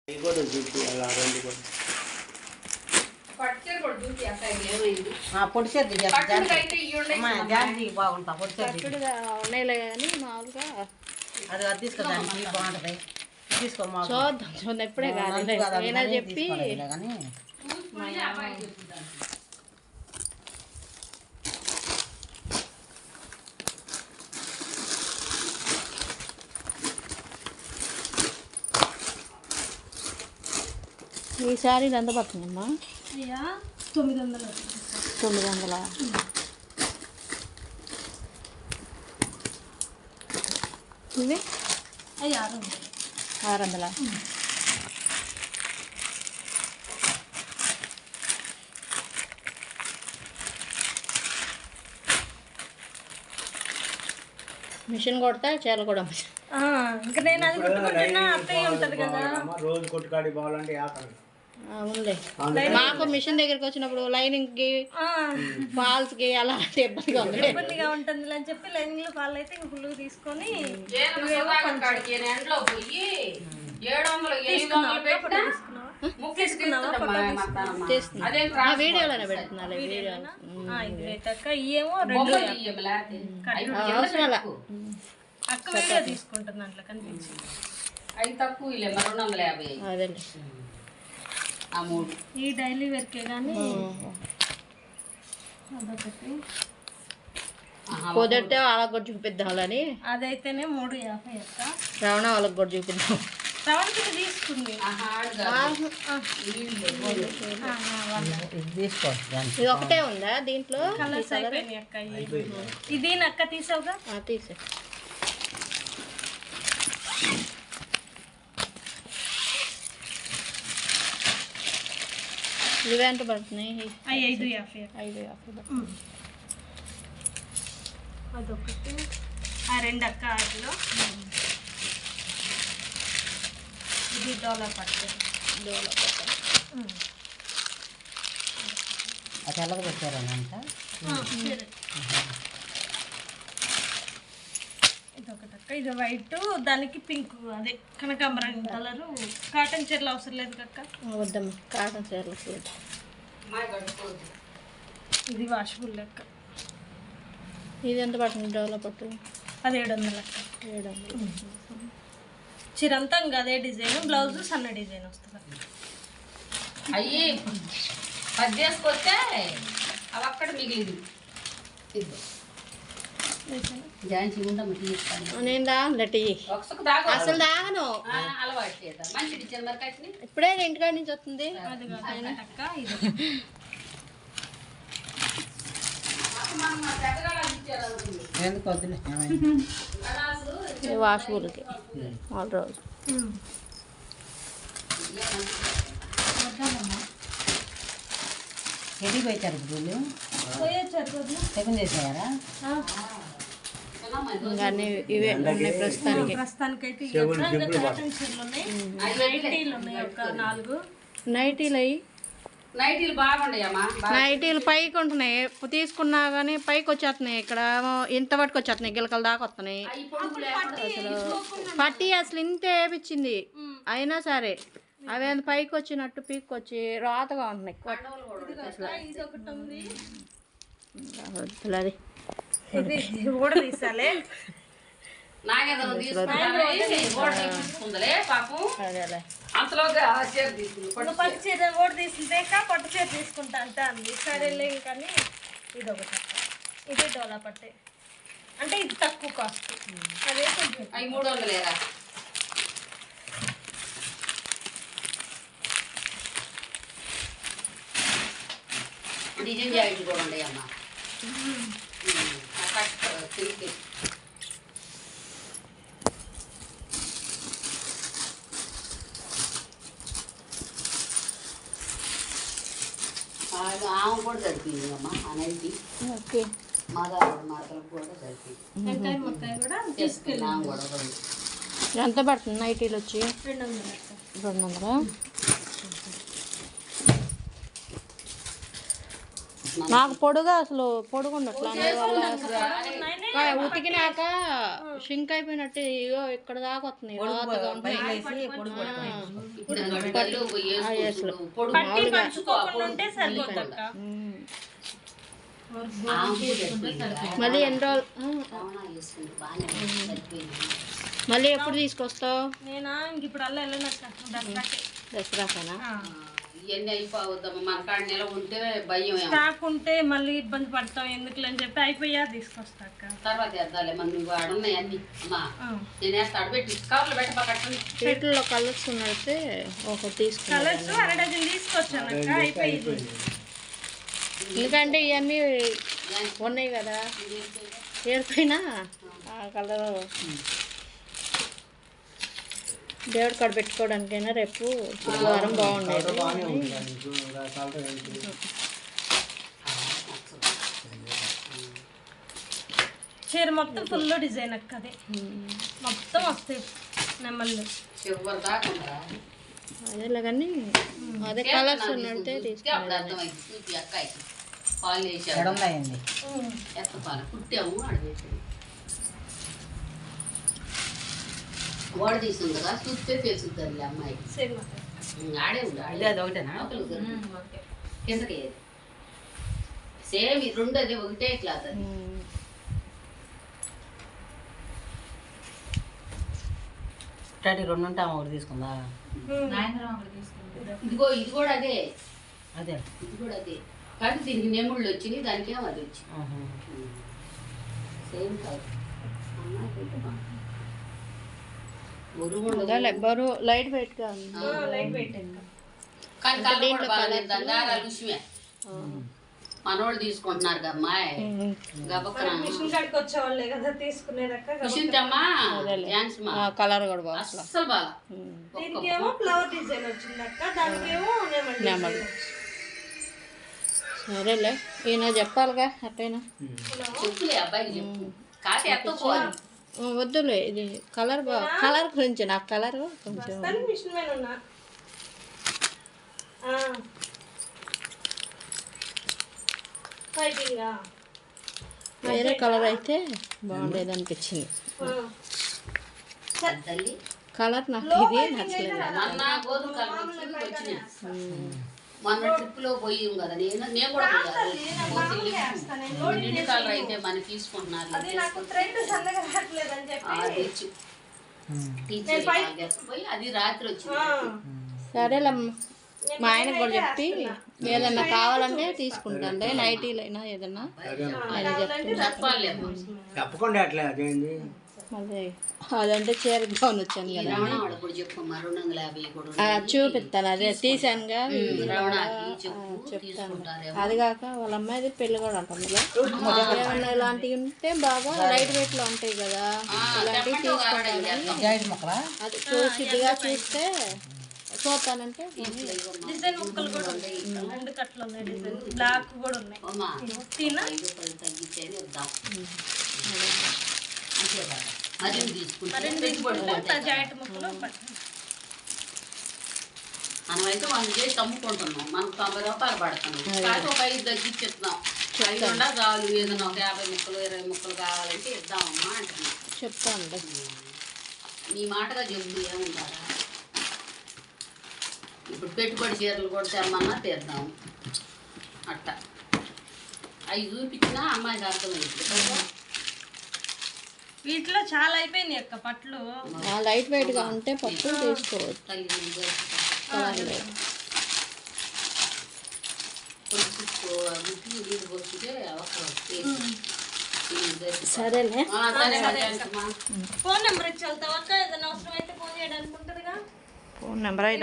పొడి చేద్ది బాగుంటా పొడి చేద్ది ఉన్నాయిలే కానీ మామూలుగా అది అది తీసుకోదానికి బాగుంటుంది తీసుకోమా చూద్దాం ఎప్పుడే కాదు అయినా చెప్పి కానీ ఈ శారీ ఎంత పడుతుందమ్మా? 900. 900. ఇవి 600. మిషన్ కొడతా చీరలు కూడా ఇంకా నేను అది కొట్టుకుంటున్నా అత్తయ్య ఉంటుంది కదా రోజు కొట్టుకాడి పోవాలంటే అవునులే. మాకు మిషన్ దగ్గరికి వచ్చినప్పుడు లైనింగ్ కి ఫాల్స్ కి అలా ఇబ్బందిగా ఉంటుంది అని చెప్పి లైనింగ్ లో ఫాల్ అయితే ఇంక ఫుల్ తీసుకొని వీడియోలోనే పెడుతున్నా అక్క వీడియో తీసుకుంటుంది అట్లా కనిపించి అవి తక్కువ 250 అదే ఈ డైలీ వేర్కే కానీ అదొకటి కుదిరితే వాళ్ళకి కూడా చూపిద్దామని అదైతేనే 350 అక్క రావణ వాళ్ళకి కూడా చూపిద్దాం శ్రవణకి తీసుకుంది ఇది ఒకటే ఉందా దీంట్లో? కలర్స్ అయిపోయినాయి అక్క. ఇది అక్క తీసావుగా తీసే ఇవి ఎంత పడుతున్నాయి? 550. అదొకటి రెండు అక్క వాటిలో ఇది డోలా పట్టు అది ఎలాగ పెట్టారనంట. ఇదొకటి అక్క. ఇది వైట్ దానికి పింక్ అదే కనకాంబరం కలరు. కాటన్ చీరలు అవసరం లేదు అక్క. వద్దమ్మా కాటన్ చీరలు లేదు. ఇది వాషబుల్ లెక్క. ఇది ఎంత పడుతుంది డోలా పట్టు? అది 700 అక్క. 700. చిరంతా ఇంకా అదే డిజైన్, బ్లౌజ్ సన్న డిజైన్ వస్తుంది. అయ్యి 10 చేసుకొస్తే అవి అక్కడ మిగిలింది. నేను తాగను టీ, అసలు తాగను. ఇప్పుడే ఇంటికాడ నుంచి వస్తుంది. వాషబుల్కి ఆల్ రోజు ఎది పోయారు గుళ్ళు సెకండ్ చేసారా? అన్నీ ఇవే ఉన్నాయి ప్రస్తుతానికి. ప్రస్తుతానికైతే నైటీలు అయ్యి నైటీలు బాగుండయమ్మా. నైటీలు పైకి ఉంటున్నాయి, తీసుకున్నా కానీ పైకి వచ్చేస్తున్నాయి. ఇక్కడ ఇంత పట్టుకు వచ్చేస్తున్నాయి, గిలకల దాకా వస్తున్నాయి. అసలు పట్టి అసలు ఇంత వేపించింది అయినా సరే అవి పైకి వచ్చినట్టు పీక్ వచ్చి రాతగా ఉంటున్నాయి. అది కూడా తీసాలే పట్టు చీర ఓడి తీసుకుంటే పట్టు చీర తీసుకుంటా అంటే అంది. సరేలే కానీ ఇది ఒకటి. ఇది డోలా పట్టే అంటే ఇది తక్కువ కాస్ట్. అదే 300 డిజైన్ జాయింట్ కూడా ఉండయమ్మా. ఆమె కూడా సరిపోయింది అమ్మా అనేది. ఓకే మాత్రం కూడా సరిపోయింది. ఎంత పడుతుంది నైటీలు వచ్చి? 200. నాకు పొడుగా అసలు పొడుగు ఉండట్లా అందువల్ల అసలు ఉతికినాక షింక్ అయిపోయినట్టు ఇగో ఇక్కడ దాకా వస్తున్నాయి లోతుగా ఉంటున్నాయి. ఇప్పుడు గడ్డలు అసలు పట్టి పంచుకోకుండా ఉంటే సరిపోతుంది అక్క. మళ్ళీ ఎన్ని రోజులు వేసుకుంటే బాగానే సరిపోయింది. మళ్ళీ ఎప్పుడు తీసుకొస్తావు? నేనా ఇంక ఇప్పుడు అలా వెళ్ళనక్క దసరాకి. దసరాకేనా? ఇవన్నీ అయిపోవద్దమ్మా, మన కాడ నిల ఉంటే భయం ఏమో. స్టాక్ ఉంటే మళ్ళీ ఇబ్బంది పడతాం ఎందుకు అని చెప్పి అయిపోయా తీసుకొస్తా అక్క. తర్వాత వేద్దాలే, మన నువ్వు ఆడున్నాయి అన్ని అమ్మా. నేను వేస్తా అడబెట్టి కవర్లో పెట్టకట్టండి. వీటిల్లో కలర్స్ ఉన్నట్టే ఒకటి తీసుకున్నాను. కలర్స్ 1 డజన్ తీసుకొచ్చాను అక్క, అయిపోయింది. ఎందుకంటే ఇవన్నీ ఉన్నాయి కదా, ఏరిపోయినా ఆ కలర్ దేవుడి కాడ పెట్టుకోవడానికైనా రేపు శుక్రవారం బాగుండేది. చీర మొత్తం ఫుల్ డిజైన్ అక్క, అది మొత్తం వస్తాయి నెమ్మల్ని. చివరి దాకా ఉందా? అదేలే కానీ అదే కలర్స్ ఉన్నట్టే తీసుకున్నాను. అప్పుడు అర్థమైంది. చూపి అక్కాయి పాలు వేసాడు, ఎత్త పాలు కుట్టాము అడవేసాడు. గోడ తీసుకుందా చూస్తే తెలుస్తుంది అమ్మాయి. సేమ్ ఆడే ఉండు, అది ఒకటేనా కిందకి సేమ్ ఇది రెండు, అది ఒకటే క్లాత్. అది రెండు ఉంటాము ఒకటి తీసుకుందా. ఇదిగో ఇది కూడా అదే, అదే ఇది కూడా అదే. కానీ దీనికి నెముళ్ళు వచ్చినాయి, దానికి ఏమో అది వచ్చింది. సేమ్ కాదు బరువు లైట్ వెయిట్ గా ఉంది. లైట్ వెయిట్ అక్క. కానీ కలర్ కూడా బాగాలేదు. దండారాలు విషయమే మనోళ్ళు తీసుకుంటున్నారు అమ్మాయి. గబక్కన మిషన్ కాడికి వచ్చేవాళ్ళే కదా తీసుకునేదక్క. మిషన్తమ్మా డ్యాన్స్ మా కలర్ కూడా బాగా అస్సలు బాగా. దీనికేమో ఫ్లవర్ డిజైన్ వచ్చింది అక్క, దానికేమో నెమలి. సరేలే, ఈయన చెప్పాలిగా అట్టైనా. చెప్పులే అబ్బాయికి చెప్పు, కాతే ఎత్తపోవాలి. వద్దులే, ఇది కలర్ కలర్ గురించి నాకు కలర్ కొంచెం మిషన్ మీద ఉన్నా. వేరే కలర్ అయితే బాగుండేది అనిపించింది. తల్లి కలర్ నాకు ఇది నచ్చలేదు. మొన్న గోధుమ కలర్ వచ్చినాయి. మొన్న ట్రిప్ లో పోయి కదా, నేను కూడా నిండు కలర్ అయితే మనం తీసుకుంటున్నారు. పోయి అది రాత్రి వచ్చింది. సరేలమ్మా, మా ఆయనకు కూడా చెప్పి ఏదన్నా కావాలంటే తీసుకుంటానులే, నైటీలైనా ఏదన్నా ఆయన చెప్తే చెప్పాలి. చెప్పకుండా అట్లా అదేంది మళ్ళీ అదంటే చీర గౌన్ వచ్చాను కదా, రమణ వాడు కూడా చెప్పమ్మా 250 కూడా చూపిస్తాను. అదే తీసానుగా, రమణకి చెప్పు చెప్తాను. తీసుకుంటారేమో. అది కాక వాళ్ళ అమ్మాయిది పెళ్లి కూడా ఉంటుంది. ఏమన్నా ఇలాంటివి ఉంటే బాగా లైట్ వెయిట్ లో ఉంటాయి కదా, ఇలాంటివి తీసుకోవడానికి జాయింట్ మొక్కలా అది చూసిగా చూస్తే చూస్తానంటే డిజైన్ ముక్కలు కూడా ఉన్నాయి, 2 కట్లు ఉన్నాయి. డిజైన్ బ్లాక్ కూడా ఉన్నాయి. అమ్మా తిన్నా 5 రూపాయలు తగ్గించేది వద్దాం అంతే కదా. మరి తీసుకుంటే జాయింట్ ముక్కలు మనమైతే 100 చేసి అమ్ముకుంటున్నాం, మనకు 90 రూపాయలు పడుతున్నాం. కాకపోతే ఒక 5 తగ్గించేస్తున్నాం. 5 ఉండా చాలు, ఏదైనా ఒక 50 ముక్కలు 20 ముక్కలు కావాలంటే ఇద్దామమ్మా అంటున్నాం. చెప్తాను. నీ మాటగా చెప్తూ ఏముంటారా? ఇప్పుడు పెట్టుబడి చీరలు కూడా తెమ్మన్నా తెద్దాం అట్ట. అవి చూపించినా అమ్మాయికి అర్థమైంది కదా. వీటిలో చాలా అయిపోయినాయి అక్క పట్లు. లైట్ వెయిట్ గా ఉంటే పట్టు తీసుకోవచ్చు. సరేలే. ఫోన్ నెంబర్ ఇచ్చి వెళ్తావా అక్క? ఏదైనా అవసరం అయితే ఫోన్ చేయడానికి ఉంటుందిగా. Phone number